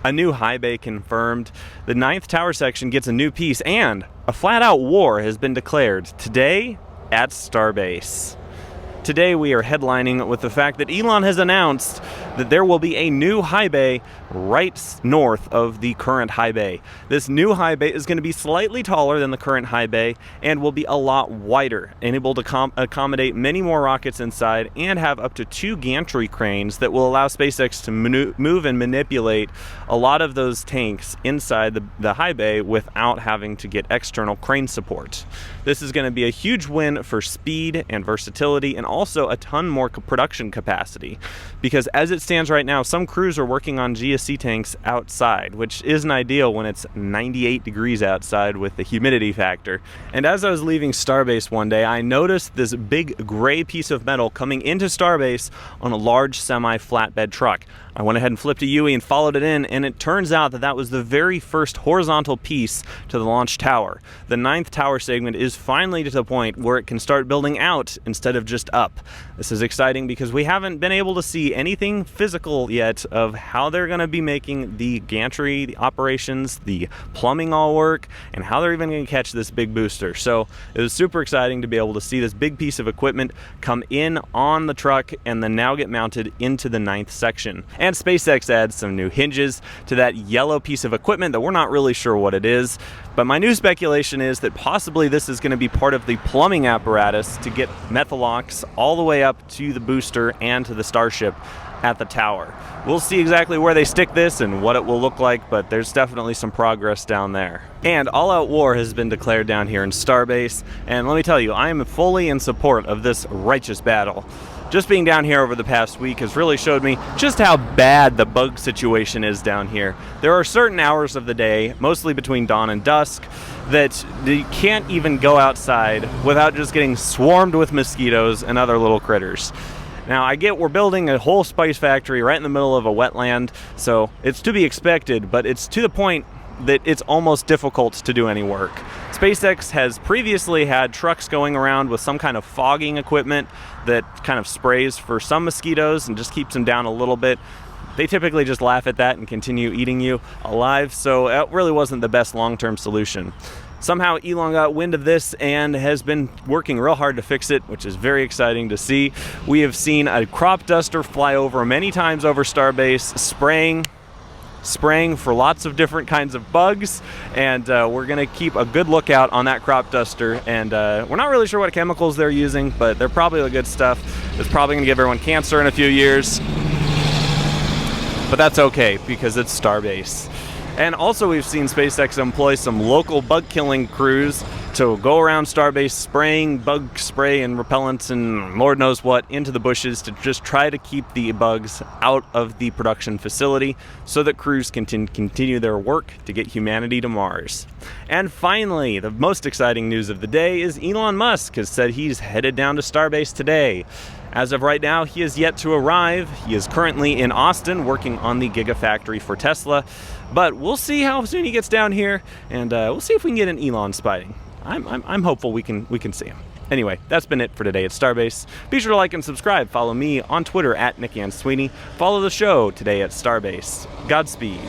A new high bay confirmed, the 9th tower section gets a new piece, and a flat-out war has been declared today at Starbase. Today we are headlining with the fact that Elon has announced that there will be a new high bay right north of the current high bay. This new high bay is going to be slightly taller than the current high bay and will be a lot wider, able to accommodate many more rockets inside and have up to 2 gantry cranes that will allow SpaceX to move and manipulate a lot of those tanks inside the high bay without having to get external crane support. This is going to be a huge win for speed and versatility, and also a ton more production capacity, because as it stands right now, some crews are working on GSC tanks outside, which isn't ideal when it's 98 degrees outside with the humidity factor. And as I was leaving Starbase one day, I noticed this big gray piece of metal coming into Starbase on a large semi-flatbed truck. I went ahead and flipped a UE and followed it in, and it turns out that that was the very first horizontal piece to the launch tower. The 9th tower segment is finally to the point where it can start building out instead of just up. This is exciting because we haven't been able to see anything physical yet of how they're going to be making the gantry, the operations, the plumbing all work, and how they're even going to catch this big booster. So it was super exciting to be able to see this big piece of equipment come in on the truck and then now get mounted into the 9th section. And SpaceX adds some new hinges to that yellow piece of equipment that we're not really sure what it is. But my new speculation is that possibly this is going to be part of the plumbing apparatus to get Methalox all the way up to the booster and to the Starship at the tower. We'll see exactly where they stick this and what it will look like, but there's definitely some progress down there. And all-out war has been declared down here in Starbase, and let me tell you, I am fully in support of this righteous battle. Just being down here over the past week has really showed me just how bad the bug situation is down here. There are certain hours of the day, mostly between dawn and dusk, that you can't even go outside without just getting swarmed with mosquitoes and other little critters. Now, I get we're building a whole spice factory right in the middle of a wetland, so it's to be expected, but it's to the point that it's almost difficult to do any work. SpaceX has previously had trucks going around with some kind of fogging equipment that kind of sprays for some mosquitoes and just keeps them down a little bit. They typically just laugh at that and continue eating you alive, so it really wasn't the best long-term solution. Somehow Elon got wind of this and has been working real hard to fix it, which is very exciting to see. We have seen a crop duster fly over many times over Starbase, spraying for lots of different kinds of bugs, and we're going to keep a good lookout on that crop duster. And we're not really sure what chemicals they're using, but they're probably the good stuff. It's probably going to give everyone cancer in a few years, but that's okay because it's Starbase. And also we've seen SpaceX employ some local bug-killing crews to go around Starbase spraying bug spray and repellents and Lord knows what into the bushes to just try to keep the bugs out of the production facility so that crews can continue their work to get humanity to Mars. And finally, the most exciting news of the day is Elon Musk has said he's headed down to Starbase today. As of right now, he is yet to arrive. He is currently in Austin working on the Gigafactory for Tesla, but we'll see how soon he gets down here, and we'll see if we can get an Elon spiting. I'm hopeful we can see him. Anyway, that's been it for today at Starbase. Be sure to like and subscribe. Follow me on Twitter at NickAndSweeney. Follow the show today at Starbase. Godspeed.